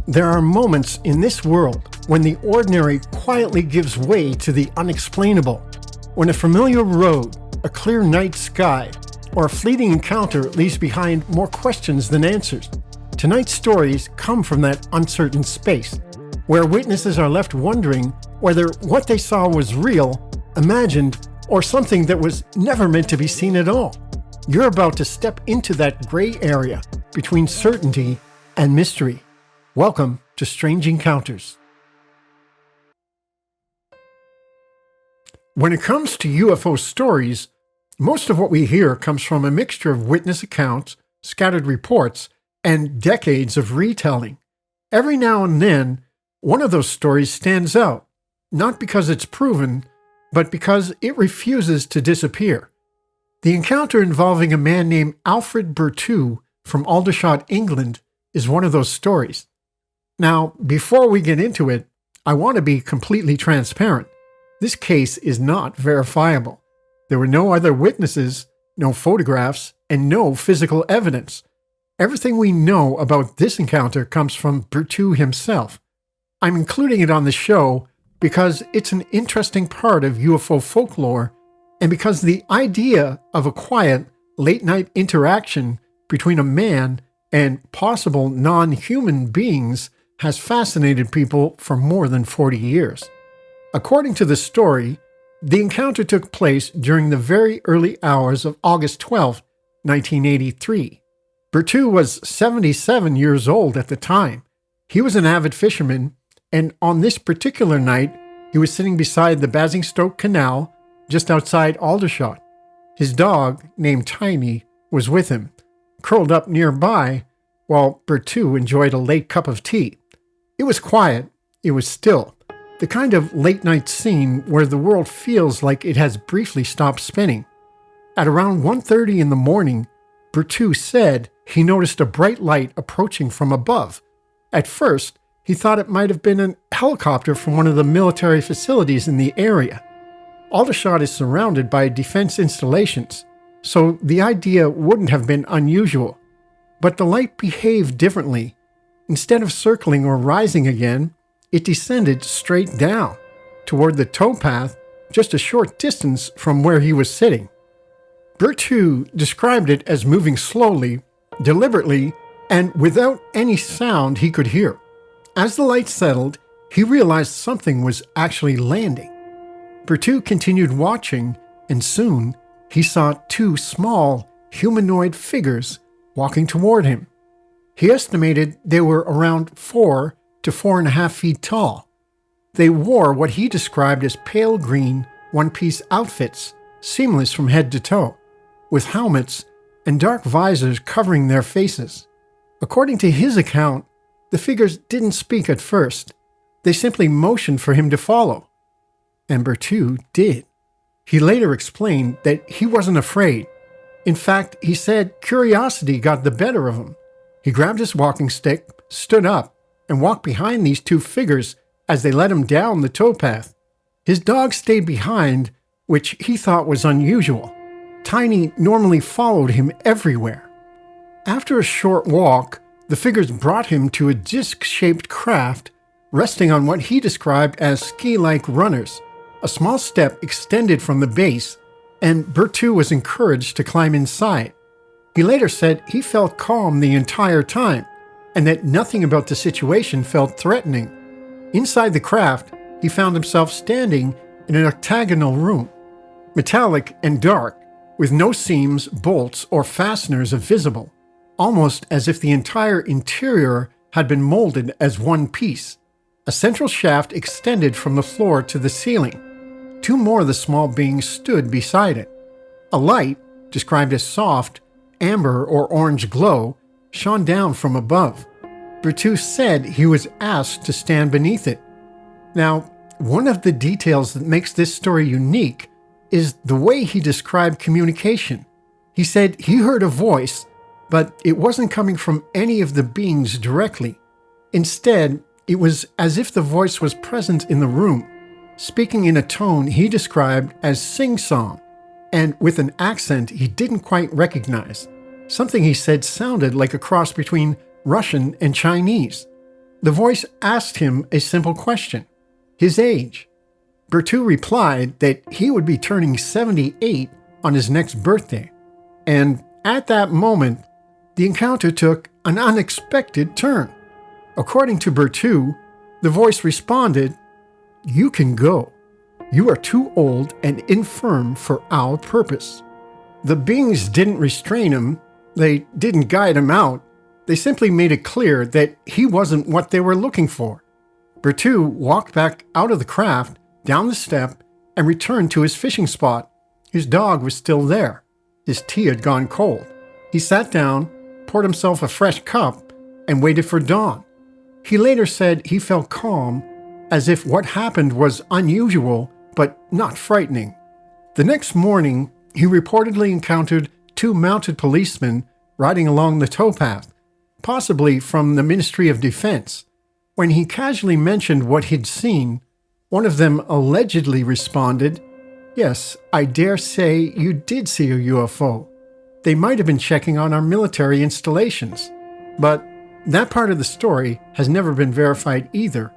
There are moments in this world when the ordinary quietly gives way to the unexplainable. When a familiar road, a clear night sky, or a fleeting encounter leaves behind more questions than answers. Tonight's stories come from that uncertain space, where witnesses are left wondering whether what they saw was real, imagined, or something that was never meant to be seen at all. You're about to step into that gray area between certainty and mystery. Welcome to Strange Encounters. When it comes to UFO stories, most of what we hear comes from a mixture of witness accounts, scattered reports, and decades of retelling. Every now and then, one of those stories stands out, not because it's proven, but because it refuses to disappear. The encounter involving a man named Alfred Burtoo from Aldershot, England, is one of those stories. Now, before we get into it, I want to be completely transparent. This case is not verifiable. There were no other witnesses, no photographs, and no physical evidence. Everything we know about this encounter comes from Burtoo himself. I'm including it on the show because it's an interesting part of UFO folklore and because the idea of a quiet, late-night interaction between a man and possible non-human beings has fascinated people for more than 40 years. According to the story, the encounter took place during the very early hours of August 12, 1983. Burtoo was 77 years old at the time. He was an avid fisherman, and on this particular night, he was sitting beside the Basingstoke Canal just outside Aldershot. His dog, named Tiny, was with him, curled up nearby, while Burtoo enjoyed a late cup of tea. It was quiet, it was still, the kind of late-night scene where the world feels like it has briefly stopped spinning. At around 1:30 in the morning, Burtoo said he noticed a bright light approaching from above. At first, he thought it might have been a helicopter from one of the military facilities in the area. Aldershot is surrounded by defense installations, so the idea wouldn't have been unusual. But the light behaved differently. Instead of circling or rising again, it descended straight down, toward the towpath just a short distance from where he was sitting. Burtoo described it as moving slowly, deliberately, and without any sound he could hear. As the light settled, he realized something was actually landing. Burtoo continued watching, and soon he saw two small, humanoid figures walking toward him. He estimated they were around 4 to 4.5 feet tall. They wore what he described as pale green one-piece outfits, seamless from head to toe, with helmets and dark visors covering their faces. According to his account, the figures didn't speak at first. They simply motioned for him to follow. And Burtoo did. He later explained that he wasn't afraid. In fact, he said curiosity got the better of him. He grabbed his walking stick, stood up, and walked behind these two figures as they led him down the towpath. His dog stayed behind, which he thought was unusual. Tiny normally followed him everywhere. After a short walk, the figures brought him to a disc-shaped craft resting on what he described as ski-like runners. A small step extended from the base, and Burtoo was encouraged to climb inside. He later said he felt calm the entire time, and that nothing about the situation felt threatening. Inside the craft, he found himself standing in an octagonal room, metallic and dark, with no seams, bolts, or fasteners visible, almost as if the entire interior had been molded as one piece. A central shaft extended from the floor to the ceiling. Two more of the small beings stood beside it. A light, described as soft, amber or orange glow, shone down from above. Burtoo said he was asked to stand beneath it. Now, one of the details that makes this story unique is the way he described communication. He said he heard a voice, but it wasn't coming from any of the beings directly. Instead, it was as if the voice was present in the room, speaking in a tone he described as sing-song, and with an accent he didn't quite recognize. Something he said sounded like a cross between Russian and Chinese. The voice asked him a simple question: his age. Burtoo replied that he would be turning 78 on his next birthday. And at that moment, the encounter took an unexpected turn. According to Burtoo, the voice responded, "You can go. You are too old and infirm for our purpose." The beings didn't restrain him. They didn't guide him out. They simply made it clear that he wasn't what they were looking for. Burtoo walked back out of the craft, down the step, and returned to his fishing spot. His dog was still there. His tea had gone cold. He sat down, poured himself a fresh cup, and waited for dawn. He later said he felt calm, as if what happened was unusual, but not frightening. The next morning, he reportedly encountered 2 mounted policemen riding along the towpath, possibly from the Ministry of Defense. When he casually mentioned what he'd seen, one of them allegedly responded, "Yes, I dare say you did see a UFO. They might have been checking on our military installations." But that part of the story has never been verified either,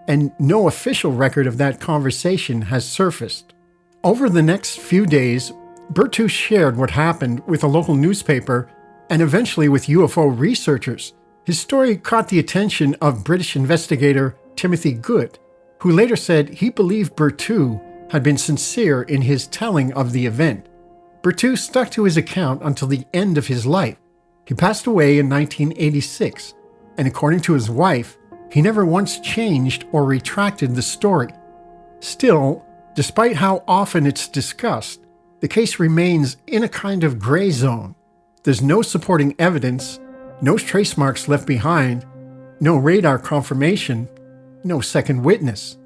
and no official record of that conversation has surfaced. Over the next few days, Burtoo shared what happened with a local newspaper and eventually with UFO researchers. His story caught the attention of British investigator Timothy Good, who later said he believed Burtoo had been sincere in his telling of the event. Burtoo stuck to his account until the end of his life. He passed away in 1986, and according to his wife, he never once changed or retracted the story. Still, despite how often it's discussed, the case remains in a kind of gray zone. There's no supporting evidence, no trace marks left behind, no radar confirmation, no second witness.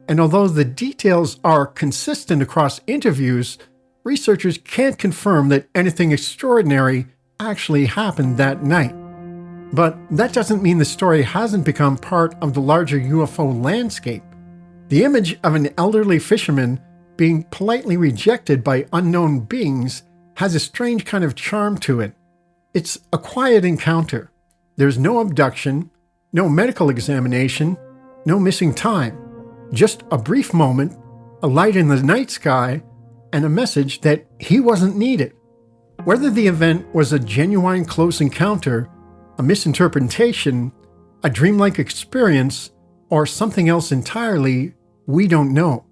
And although the details are consistent across interviews, researchers can't confirm that anything extraordinary actually happened that night. But that doesn't mean the story hasn't become part of the larger UFO landscape. The image of an elderly fisherman being politely rejected by unknown beings has a strange kind of charm to it. It's a quiet encounter. There's no abduction, no medical examination, no missing time. Just a brief moment, a light in the night sky, and a message that he wasn't needed. Whether the event was a genuine close encounter, a misinterpretation, a dreamlike experience, or something else entirely, we don't know.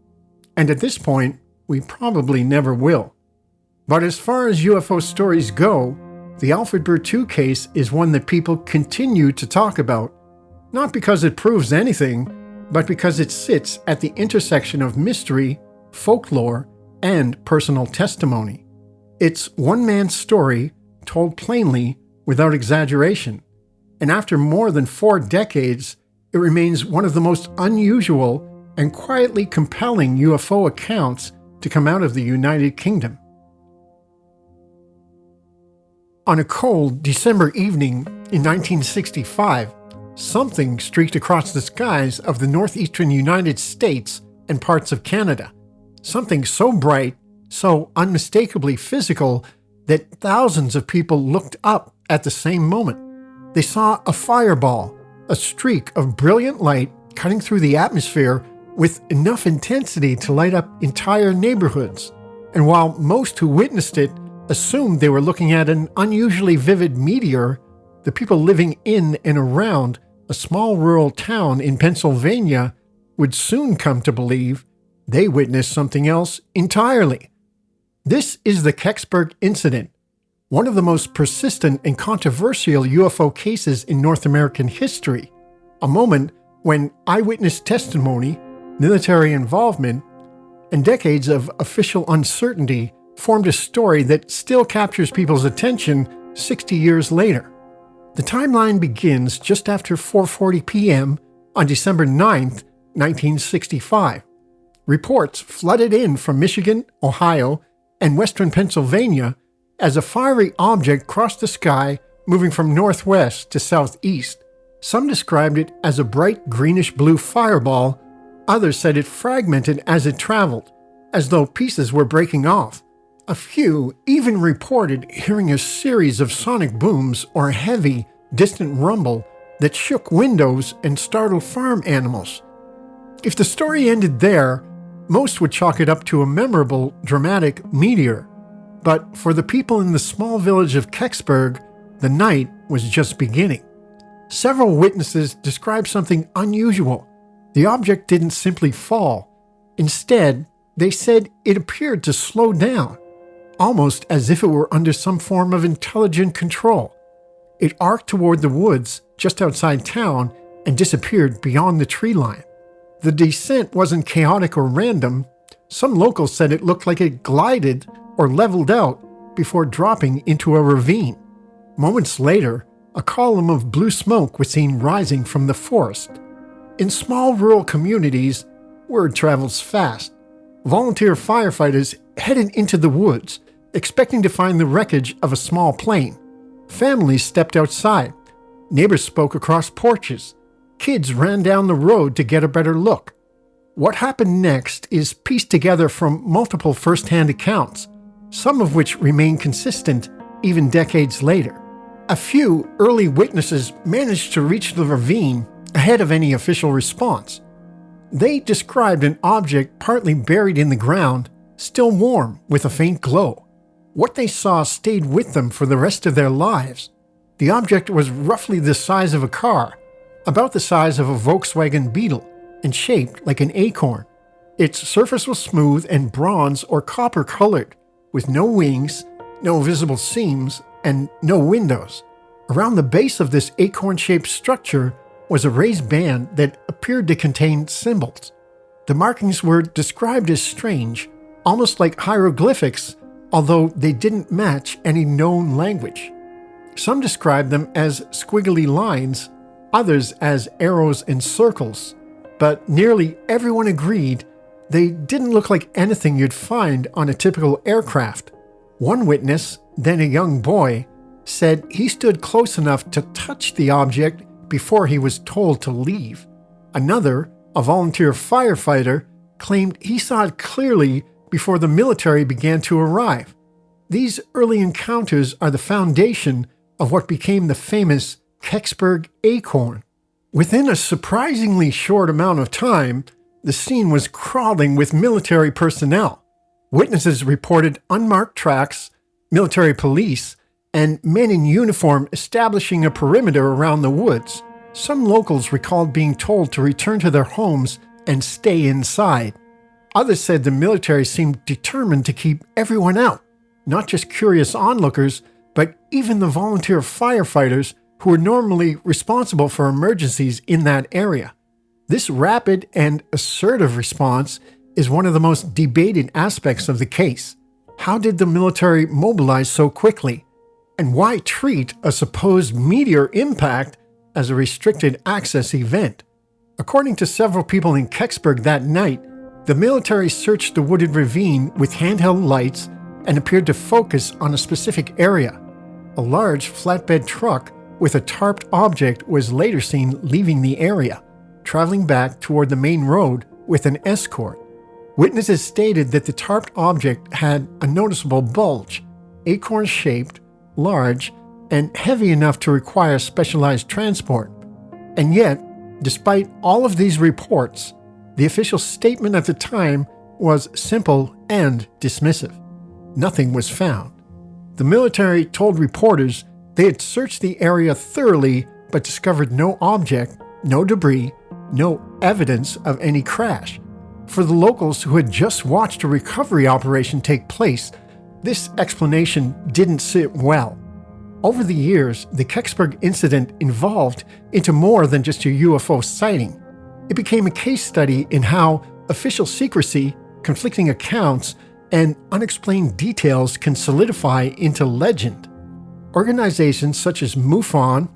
And at this point, we probably never will. But as far as UFO stories go, the Alfred Burtoo case is one that people continue to talk about, not because it proves anything, but because it sits at the intersection of mystery, folklore, and personal testimony. It's one man's story told plainly without exaggeration, and after more than 4 decades, it remains one of the most unusual and quietly compelling UFO accounts to come out of the United Kingdom. On a cold December evening in 1965, something streaked across the skies of the northeastern United States and parts of Canada. Something so bright, so unmistakably physical, that thousands of people looked up at the same moment. They saw a fireball, a streak of brilliant light cutting through the atmosphere with enough intensity to light up entire neighborhoods. And while most who witnessed it assumed they were looking at an unusually vivid meteor, the people living in and around a small rural town in Pennsylvania would soon come to believe they witnessed something else entirely. This is the Kecksburg Incident, one of the most persistent and controversial UFO cases in North American history, a moment when eyewitness testimony, military involvement, and decades of official uncertainty formed a story that still captures people's attention 60 years later. The timeline begins just after 4:40 p.m. on December 9th, 1965. Reports flooded in from Michigan, Ohio, and western Pennsylvania as a fiery object crossed the sky, moving from northwest to southeast. Some described it as a bright greenish-blue fireball. Others said it fragmented as it traveled, as though pieces were breaking off. A few even reported hearing a series of sonic booms or a heavy, distant rumble that shook windows and startled farm animals. If the story ended there, most would chalk it up to a memorable, dramatic meteor. But for the people in the small village of Kecksburg, the night was just beginning. Several witnesses described something unusual. The object didn't simply fall. Instead, they said it appeared to slow down, almost as if it were under some form of intelligent control. It arced toward the woods just outside town and disappeared beyond the tree line. The descent wasn't chaotic or random. Some locals said it looked like it glided or leveled out before dropping into a ravine. Moments later, a column of blue smoke was seen rising from the forest. In small rural communities, word travels fast. Volunteer firefighters headed into the woods, expecting to find the wreckage of a small plane. Families stepped outside. Neighbors spoke across porches. Kids ran down the road to get a better look. What happened next is pieced together from multiple first-hand accounts, some of which remain consistent even decades later. A few early witnesses managed to reach the ravine ahead of any official response. They described an object partly buried in the ground, still warm with a faint glow. What they saw stayed with them for the rest of their lives. The object was roughly the size of a car, about the size of a Volkswagen Beetle, and shaped like an acorn. Its surface was smooth and bronze or copper colored, with no wings, no visible seams, and no windows. Around the base of this acorn-shaped structure was a raised band that appeared to contain symbols. The markings were described as strange, almost like hieroglyphics, although they didn't match any known language. Some described them as squiggly lines, others as arrows and circles, but nearly everyone agreed they didn't look like anything you'd find on a typical aircraft. One witness, then a young boy, said he stood close enough to touch the object before he was told to leave. Another, a volunteer firefighter, claimed he saw it clearly before the military began to arrive. These early encounters are the foundation of what became the famous Kecksburg acorn. Within a surprisingly short amount of time, the scene was crawling with military personnel. Witnesses reported unmarked tracks, military police, and men in uniform establishing a perimeter around the woods. Some locals recalled being told to return to their homes and stay inside. Others said the military seemed determined to keep everyone out, not just curious onlookers, but even the volunteer firefighters who were normally responsible for emergencies in that area. This rapid and assertive response is one of the most debated aspects of the case. How did the military mobilize so quickly? And why treat a supposed meteor impact as a restricted access event? According to several people in Kecksburg that night, the military searched the wooded ravine with handheld lights and appeared to focus on a specific area. A large flatbed truck with a tarped object was later seen leaving the area, traveling back toward the main road with an escort. Witnesses stated that the tarped object had a noticeable bulge, acorn-shaped, large, and heavy enough to require specialized transport. And yet, despite all of these reports, the official statement at the time was simple and dismissive. Nothing was found. The military told reporters they had searched the area thoroughly but discovered no object, no debris, no evidence of any crash. For the locals who had just watched a recovery operation take place, this explanation didn't sit well. Over the years, the Kecksburg incident evolved into more than just a UFO sighting. It became a case study in how official secrecy, conflicting accounts, and unexplained details can solidify into legend. Organizations such as MUFON,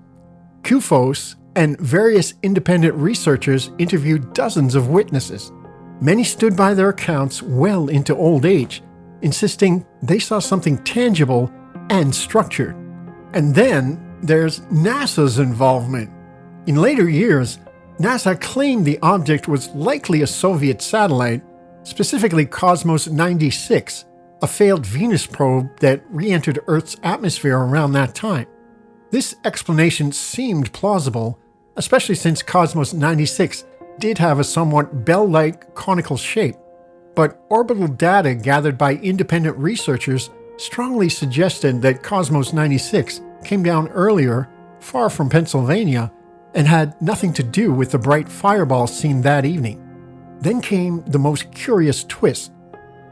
QFOS, and various independent researchers interviewed dozens of witnesses. Many stood by their accounts well into old age, insisting they saw something tangible and structured. And then there's NASA's involvement. In later years, NASA claimed the object was likely a Soviet satellite, specifically Cosmos 96, a failed Venus probe that re-entered Earth's atmosphere around that time. This explanation seemed plausible, especially since Cosmos 96 did have a somewhat bell-like conical shape. But orbital data gathered by independent researchers strongly suggested that Cosmos 96 came down earlier, far from Pennsylvania, and had nothing to do with the bright fireball seen that evening. Then came the most curious twist.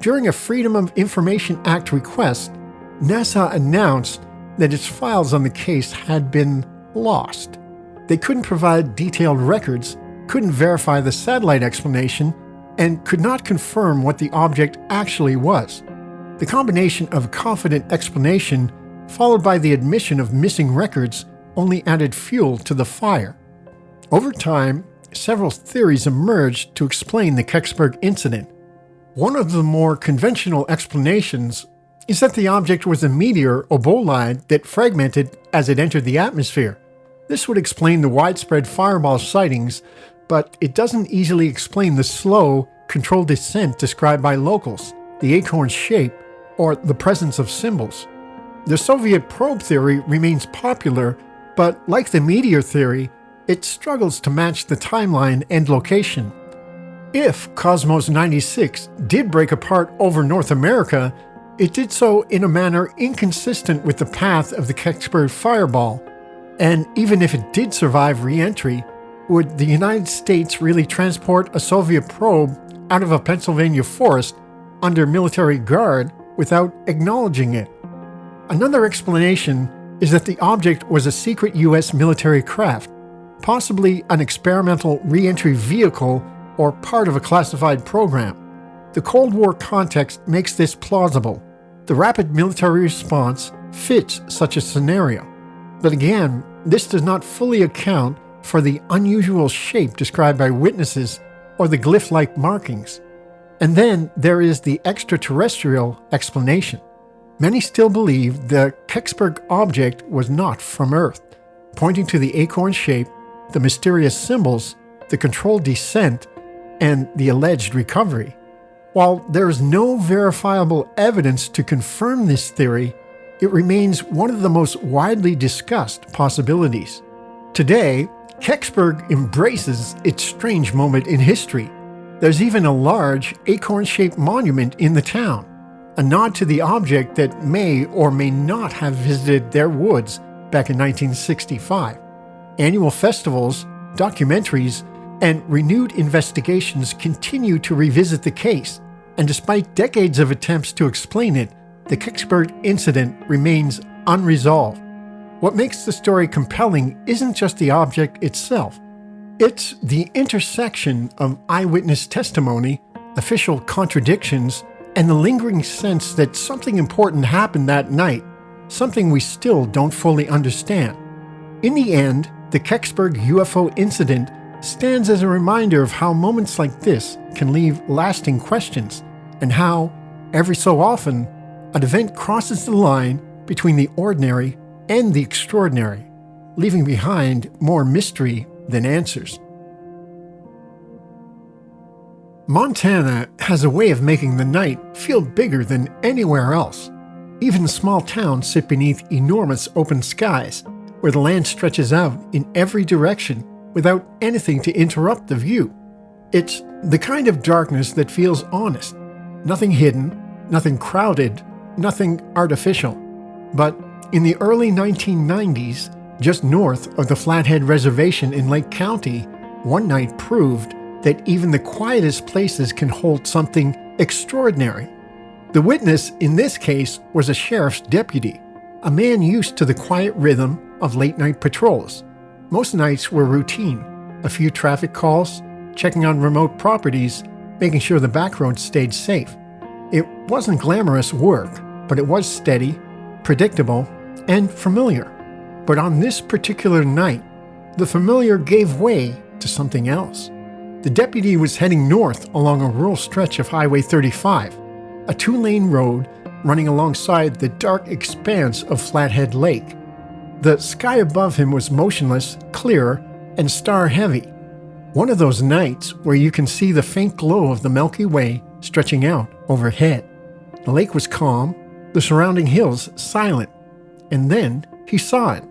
During a Freedom of Information Act request, NASA announced that its files on the case had been lost. They couldn't provide detailed records, couldn't verify the satellite explanation, and could not confirm what the object actually was. The combination of a confident explanation followed by the admission of missing records only added fuel to the fire. Over time, several theories emerged to explain the Kecksburg incident. One of the more conventional explanations is that the object was a meteor or bolide that fragmented as it entered the atmosphere. This would explain the widespread fireball sightings, but it doesn't easily explain the slow, controlled descent described by locals, the acorn's shape, or the presence of symbols. The Soviet probe theory remains popular, but like the meteor theory, it struggles to match the timeline and location. If Cosmos 96 did break apart over North America, it did so in a manner inconsistent with the path of the Kecksburg fireball. And even if it did survive re-entry, would the United States really transport a Soviet probe out of a Pennsylvania forest under military guard without acknowledging it? Another explanation is that the object was a secret U.S. military craft, possibly an experimental re-entry vehicle or part of a classified program. The Cold War context makes this plausible. The rapid military response fits such a scenario. But again, this does not fully account for the unusual shape described by witnesses or the glyph-like markings. And then there is the extraterrestrial explanation. Many still believe the Kecksburg object was not from Earth, pointing to the acorn shape, the mysterious symbols, the controlled descent, and the alleged recovery. While there is no verifiable evidence to confirm this theory, it remains one of the most widely discussed possibilities. Today, Kecksburg embraces its strange moment in history. There's even a large acorn-shaped monument in the town, a nod to the object that may or may not have visited their woods back in 1965. Annual festivals, documentaries, and renewed investigations continue to revisit the case, and despite decades of attempts to explain it, the Kecksburg incident remains unresolved. What makes the story compelling isn't just the object itself. It's the intersection of eyewitness testimony, official contradictions, and the lingering sense that something important happened that night, something we still don't fully understand. In the end, the Kecksburg UFO incident stands as a reminder of how moments like this can leave lasting questions, and how, every so often, an event crosses the line between the ordinary and the extraordinary, leaving behind more mystery than answers. Montana has a way of making the night feel bigger than anywhere else. Even small towns sit beneath enormous open skies, where the land stretches out in every direction without anything to interrupt the view. It's the kind of darkness that feels honest. Nothing hidden, nothing crowded, nothing artificial. But in the early 1990s, just north of the Flathead Reservation in Lake County, one night proved that even the quietest places can hold something extraordinary. The witness in this case was a sheriff's deputy, a man used to the quiet rhythm of late-night patrols. Most nights were routine, a few traffic calls, checking on remote properties, making sure the back roads stayed safe. It wasn't glamorous work, but it was steady, predictable, and familiar. But on this particular night, the familiar gave way to something else. The deputy was heading north along a rural stretch of Highway 35, a two-lane road running alongside the dark expanse of Flathead Lake. The sky above him was motionless, clear, and star-heavy. One of those nights where you can see the faint glow of the Milky Way stretching out overhead. The lake was calm, the surrounding hills silent, and then he saw it.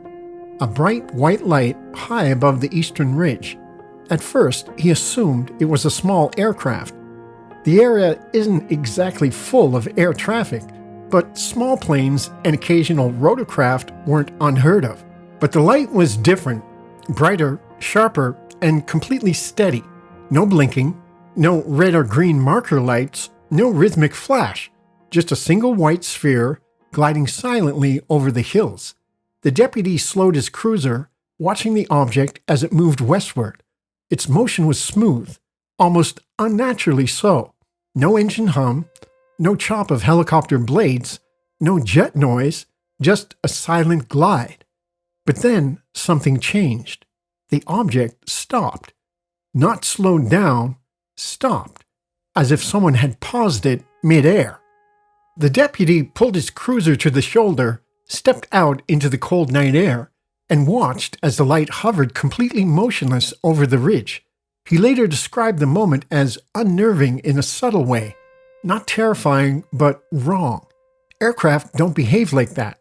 a bright white light high above the eastern ridge. At first, he assumed it was a small aircraft. The area isn't exactly full of air traffic, but small planes and occasional rotorcraft weren't unheard of. But the light was different, brighter, sharper, and completely steady. No blinking, no red or green marker lights, no rhythmic flash, just a single white sphere gliding silently over the hills. The deputy slowed his cruiser, watching the object as it moved westward. Its motion was smooth, almost unnaturally so. No engine hum, no chop of helicopter blades, no jet noise, just a silent glide. But then something changed. The object stopped. Not slowed down, stopped, as if someone had paused it mid-air. The deputy pulled his cruiser to the shoulder, stepped out into the cold night air, and watched as the light hovered completely motionless over the ridge. He later described the moment as unnerving in a subtle way. Not terrifying, but wrong. Aircraft don't behave like that.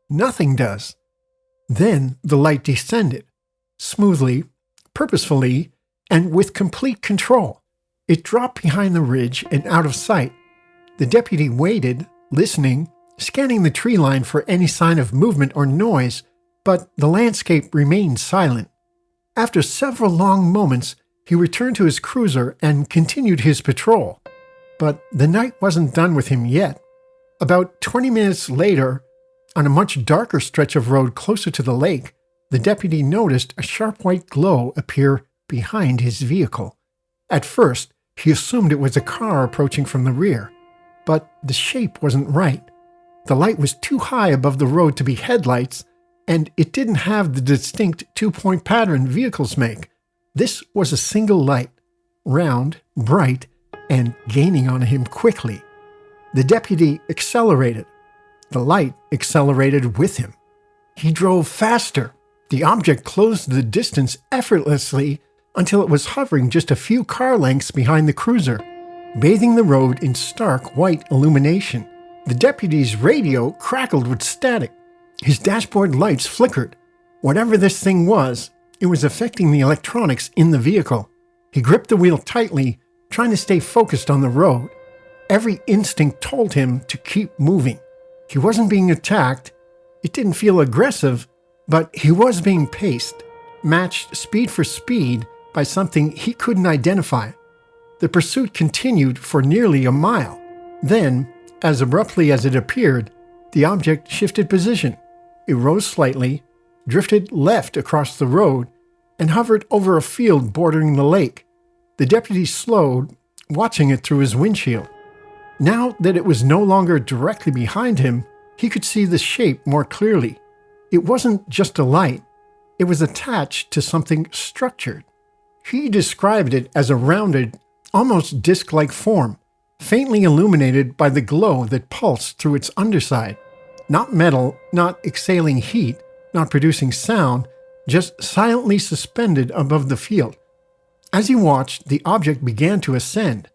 Nothing does. Then the light descended. Smoothly, purposefully, and with complete control. It dropped behind the ridge and out of sight. The deputy waited, listening, scanning the tree line for any sign of movement or noise, but the landscape remained silent. After several long moments, he returned to his cruiser and continued his patrol. But the night wasn't done with him yet. About 20 minutes later, on a much darker stretch of road closer to the lake, the deputy noticed a sharp white glow appear behind his vehicle. At first, he assumed it was a car approaching from the rear, but the shape wasn't right. The light was too high above the road to be headlights, and it didn't have the distinct two-point pattern vehicles make. This was a single light, round, bright, and gaining on him quickly. The deputy accelerated. The light accelerated with him. He drove faster. The object closed the distance effortlessly until it was hovering just a few car lengths behind the cruiser, bathing the road in stark white illumination. The deputy's radio crackled with static. His dashboard lights flickered. Whatever this thing was, it was affecting the electronics in the vehicle. He gripped the wheel tightly, trying to stay focused on the road. Every instinct told him to keep moving. He wasn't being attacked. It didn't feel aggressive, but he was being paced, matched speed for speed by something he couldn't identify. The pursuit continued for nearly a mile. Then, as abruptly as it appeared, the object shifted position. It rose slightly, drifted left across the road, and hovered over a field bordering the lake. The deputy slowed, watching it through his windshield. Now that it was no longer directly behind him, he could see the shape more clearly. It wasn't just a light. It was attached to something structured. He described it as a rounded, almost disc-like form, faintly illuminated by the glow that pulsed through its underside. Not metal, not exhaling heat, not producing sound, just silently suspended above the field. As he watched, the object began to ascend,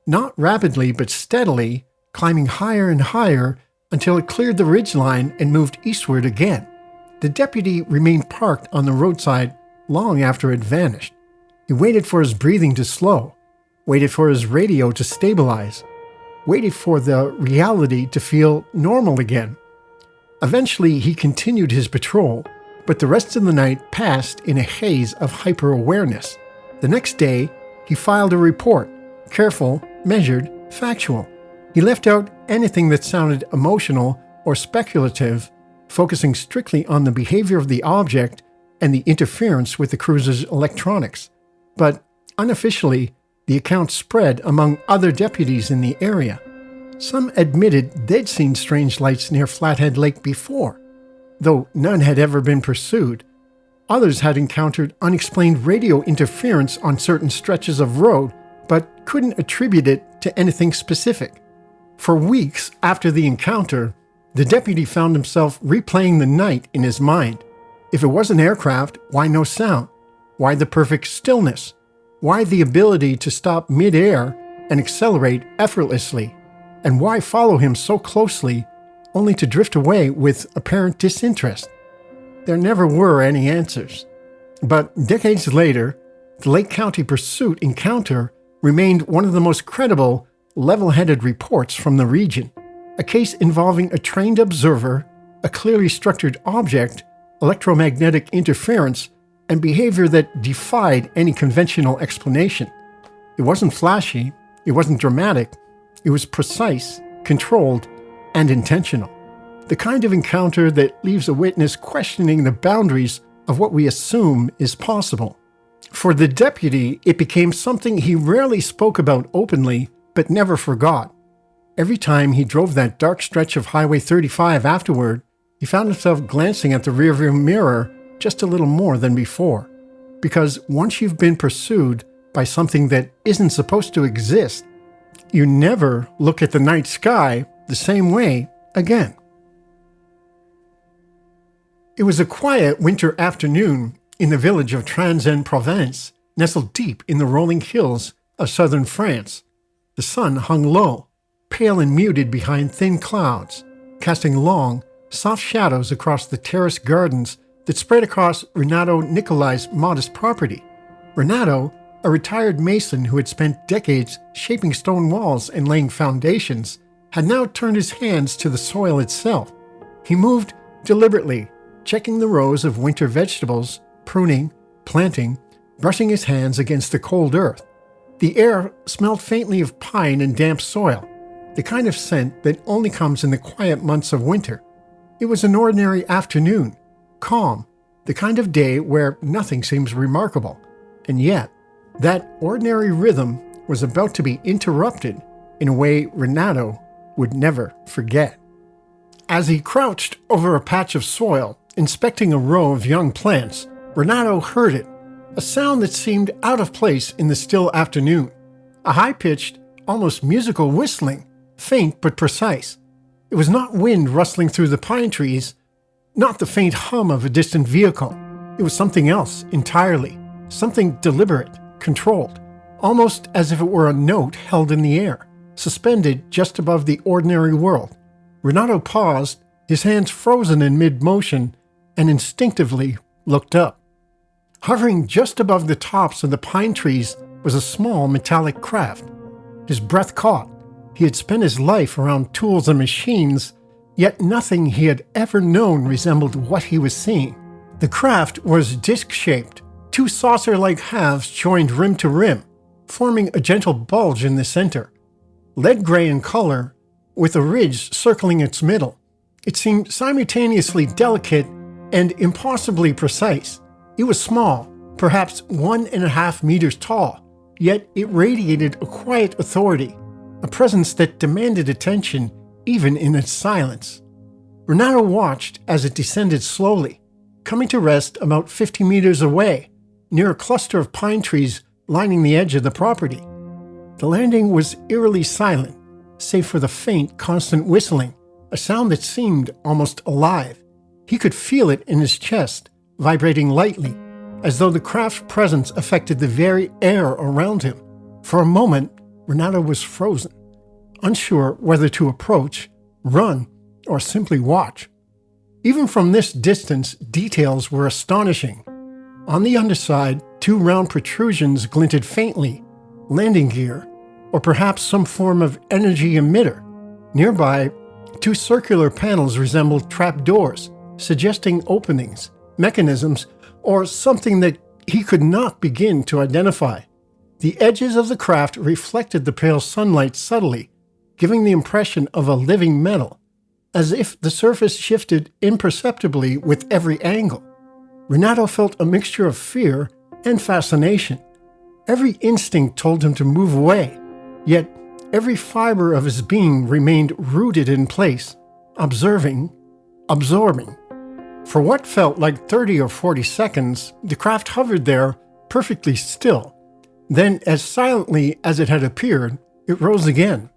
not rapidly but steadily, climbing higher and higher until it cleared the ridgeline and moved eastward again. The deputy remained parked on the roadside long after it vanished. He waited for his breathing to slow, waited for his radio to stabilize, waited for the reality to feel normal again. Eventually, he continued his patrol, but the rest of the night passed in a haze of hyper-awareness. The next day, he filed a report, careful, measured, factual. He left out anything that sounded emotional or speculative, focusing strictly on the behavior of the object and the interference with the cruiser's electronics. But unofficially, the account spread among other deputies in the area. Some admitted they'd seen strange lights near Flathead Lake before, though none had ever been pursued. Others had encountered unexplained radio interference on certain stretches of road, but couldn't attribute it to anything specific. For weeks after the encounter, the deputy found himself replaying the night in his mind. If it was an aircraft, why no sound? Why the perfect stillness? Why the ability to stop mid-air and accelerate effortlessly? And why follow him so closely, only to drift away with apparent disinterest? there never were any answers. But decades later, the Lake County Pursuit encounter remained one of the most credible, level-headed reports from the region. A case involving a trained observer, a clearly structured object, electromagnetic interference, and behavior that defied any conventional explanation. It wasn't flashy, it wasn't dramatic, it was precise, controlled, and intentional. The kind of encounter that leaves a witness questioning the boundaries of what we assume is possible. For the deputy, it became something he rarely spoke about openly, but never forgot. Every time he drove that dark stretch of Highway 35 afterward, he found himself glancing at the rearview mirror just a little more than before. Because once you've been pursued by something that isn't supposed to exist, you never look at the night sky the same way again. It was a quiet winter afternoon in the village of Trans-en-Provence, nestled deep in the rolling hills of southern France. The sun hung low, pale and muted behind thin clouds, casting long, soft shadows across the terraced gardens that spread across Renato Nicolai's modest property. Renato, a retired mason who had spent decades shaping stone walls and laying foundations, had now turned his hands to the soil itself. He moved deliberately, checking the rows of winter vegetables, pruning, planting, brushing his hands against the cold earth. The air smelled faintly of pine and damp soil, the kind of scent that only comes in the quiet months of winter. It was an ordinary afternoon, calm, the kind of day where nothing seems remarkable. And yet, that ordinary rhythm was about to be interrupted in a way Renato would never forget. As he crouched over a patch of soil, inspecting a row of young plants, Renato heard it, a sound that seemed out of place in the still afternoon. A high-pitched, almost musical whistling, faint but precise. It was not wind rustling through the pine trees, not the faint hum of a distant vehicle. It was something else entirely, something deliberate, controlled, almost as if it were a note held in the air, suspended just above the ordinary world. Renato paused, his hands frozen in mid-motion, and instinctively looked up. Hovering just above the tops of the pine trees was a small metallic craft. His breath caught. He had spent his life around tools and machines, yet nothing he had ever known resembled what he was seeing. The craft was disc-shaped, two saucer-like halves joined rim to rim, forming a gentle bulge in the center. Lead gray in color, with a ridge circling its middle, it seemed simultaneously delicate and impossibly precise. It was small, perhaps 1.5 meters tall, yet it radiated a quiet authority, a presence that demanded attention even in its silence. Renato watched as it descended slowly, coming to rest about 50 meters away, near a cluster of pine trees lining the edge of the property. The landing was eerily silent, save for the faint, constant whistling, a sound that seemed almost alive. He could feel it in his chest, vibrating lightly, as though the craft's presence affected the very air around him. For a moment, Renato was frozen, unsure whether to approach, run, or simply watch. Even from this distance, details were astonishing. On the underside, two round protrusions glinted faintly, landing gear, or perhaps some form of energy emitter. Nearby, two circular panels resembled trapdoors, suggesting openings, mechanisms, or something that he could not begin to identify. The edges of the craft reflected the pale sunlight subtly, giving the impression of a living metal, as if the surface shifted imperceptibly with every angle. Renato felt a mixture of fear and fascination. Every instinct told him to move away, yet every fiber of his being remained rooted in place, observing, absorbing. For what felt like 30 or 40 seconds, the craft hovered there, perfectly still. Then, as silently as it had appeared, it rose again.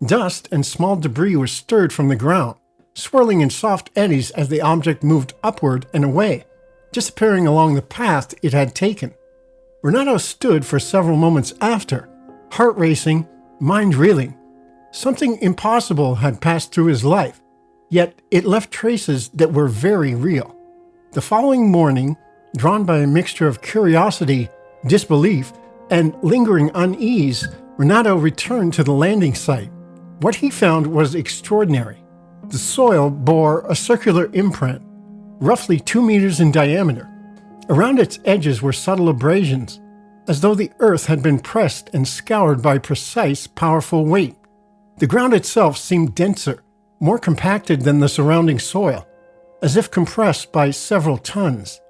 Dust and small debris was stirred from the ground, swirling in soft eddies as the object moved upward and away, disappearing along the path it had taken. Renato stood for several moments after, heart racing, mind reeling. Something impossible had passed through his life, yet it left traces that were very real. The following morning, drawn by a mixture of curiosity, disbelief, and lingering unease, Renato returned to the landing site. What he found was extraordinary. The soil bore a circular imprint, roughly 2 meters in diameter. Around its edges were subtle abrasions, as though the earth had been pressed and scoured by precise, powerful weight. The ground itself seemed denser, more compacted than the surrounding soil, as if compressed by several tons.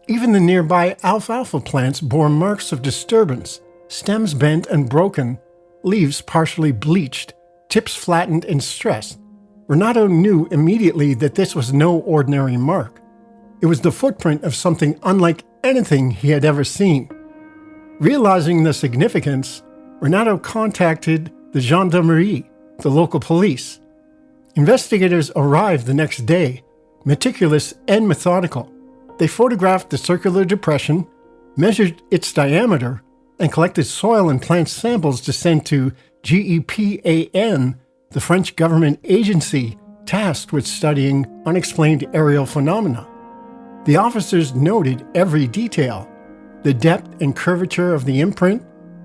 Even the nearby alfalfa plants bore marks of disturbance, stems bent and broken, leaves partially bleached, tips flattened and stressed. Renato knew immediately that this was no ordinary mark. It was the footprint of something unlike anything he had ever seen. Realizing the significance, Renato contacted the gendarmerie, the local police. Investigators arrived the next day, meticulous and methodical. They photographed the circular depression, measured its diameter, and collected soil and plant samples to send to GEPAN, the French government agency tasked with studying unexplained aerial phenomena. The officers noted every detail: the depth and curvature of the imprint,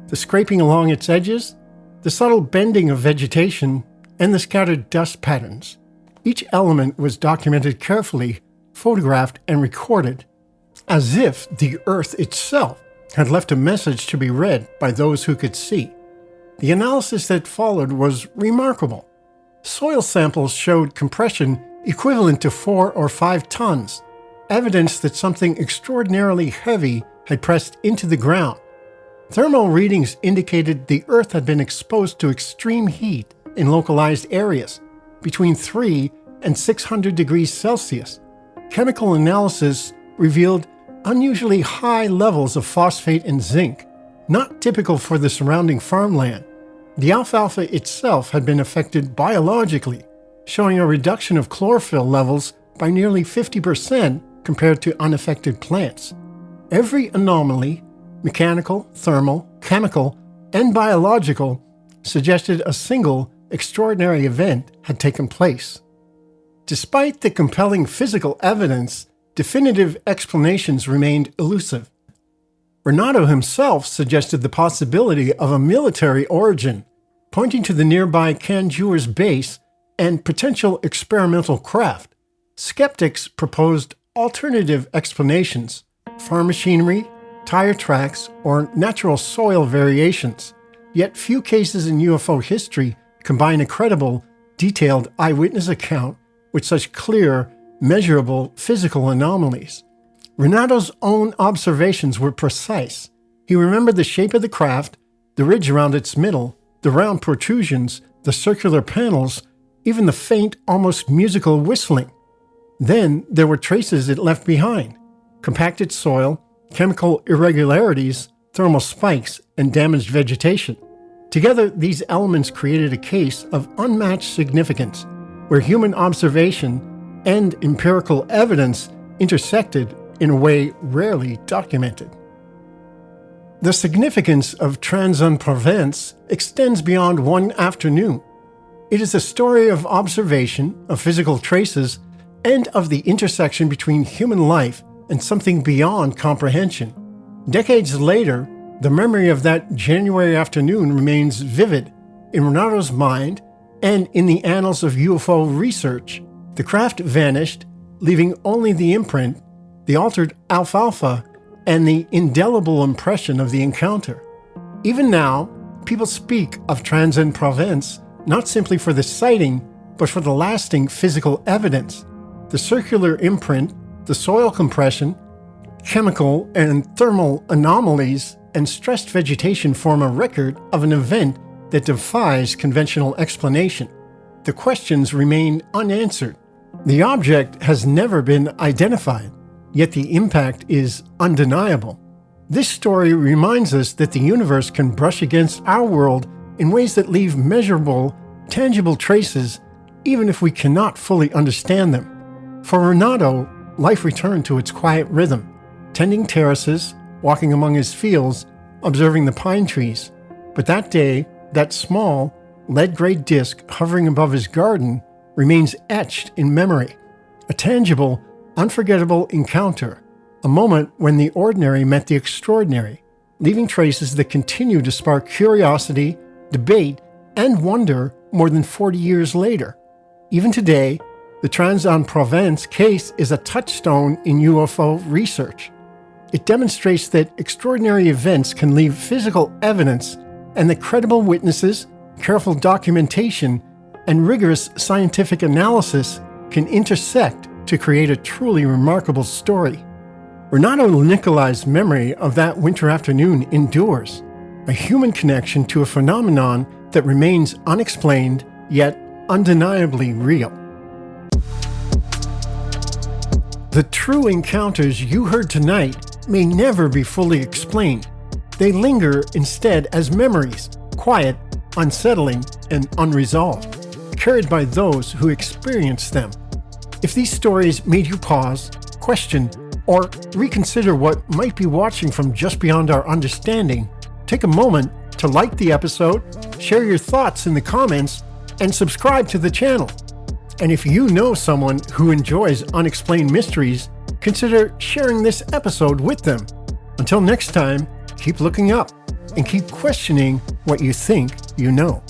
the scraping along its edges, the subtle bending of vegetation, and the scattered dust patterns. Each element was documented carefully, photographed, and recorded, as if the earth itself had left a message to be read by those who could see. The analysis that followed was remarkable. Soil samples showed compression equivalent to 4 or 5 tons, evidence that something extraordinarily heavy had pressed into the ground. Thermal readings indicated the earth had been exposed to extreme heat in localized areas, between 3 and 600 degrees Celsius. Chemical analysis revealed unusually high levels of phosphate and zinc, not typical for the surrounding farmland. The alfalfa itself had been affected biologically, showing a reduction of chlorophyll levels by nearly 50% compared to unaffected plants. Every anomaly, mechanical, thermal, chemical, and biological, suggested a single extraordinary event had taken place. Despite the compelling physical evidence, definitive explanations remained elusive. Renato himself suggested the possibility of a military origin, pointing to the nearby Canjours base and potential experimental craft. Skeptics proposed alternative explanations: farm machinery, tire tracks, or natural soil variations. Yet few cases in UFO history combine a credible, detailed eyewitness account with such clear, measurable physical anomalies. Renato's own observations were precise. He remembered the shape of the craft, the ridge around its middle, the round protrusions, the circular panels, even the faint, almost musical whistling. Then there were traces it left behind: compacted soil, chemical irregularities, thermal spikes, and damaged vegetation. Together, these elements created a case of unmatched significance, where human observation and empirical evidence intersected in a way rarely documented. The significance of Trans-en-Provence extends beyond one afternoon. It is a story of observation, of physical traces, and of the intersection between human life and something beyond comprehension. Decades later, the memory of that January afternoon remains vivid in Renato's mind and in the annals of UFO research. The craft vanished, leaving only the imprint, the altered alfalfa, and the indelible impression of the encounter. Even now, people speak of Trans-en-Provence not simply for the sighting, but for the lasting physical evidence. The circular imprint, the soil compression, chemical and thermal anomalies, and stressed vegetation form a record of an event that defies conventional explanation. The questions remain unanswered. The object has never been identified, yet the impact is undeniable. This story reminds us that the universe can brush against our world in ways that leave measurable, tangible traces, even if we cannot fully understand them. For Renato, life returned to its quiet rhythm, tending terraces, walking among his fields, observing the pine trees. But that day, that small, lead-gray disc hovering above his garden remains etched in memory, a tangible, unforgettable encounter, a moment when the ordinary met the extraordinary, leaving traces that continue to spark curiosity, debate, and wonder more than 40 years later. Even today, the Trans-en-Provence case is a touchstone in UFO research. It demonstrates that extraordinary events can leave physical evidence and that credible witnesses, careful documentation, and rigorous scientific analysis can intersect to create a truly remarkable story. Renato Nicolai's memory of that winter afternoon endures, a human connection to a phenomenon that remains unexplained yet undeniably real. The true encounters you heard tonight may never be fully explained. They linger instead as memories, quiet, unsettling, and unresolved, carried by those who experienced them. If these stories made you pause, question, or reconsider what might be watching from just beyond our understanding, take a moment to like the episode, share your thoughts in the comments, and subscribe to the channel. And if you know someone who enjoys unexplained mysteries, consider sharing this episode with them. Until next time, keep looking up and keep questioning what you think you know.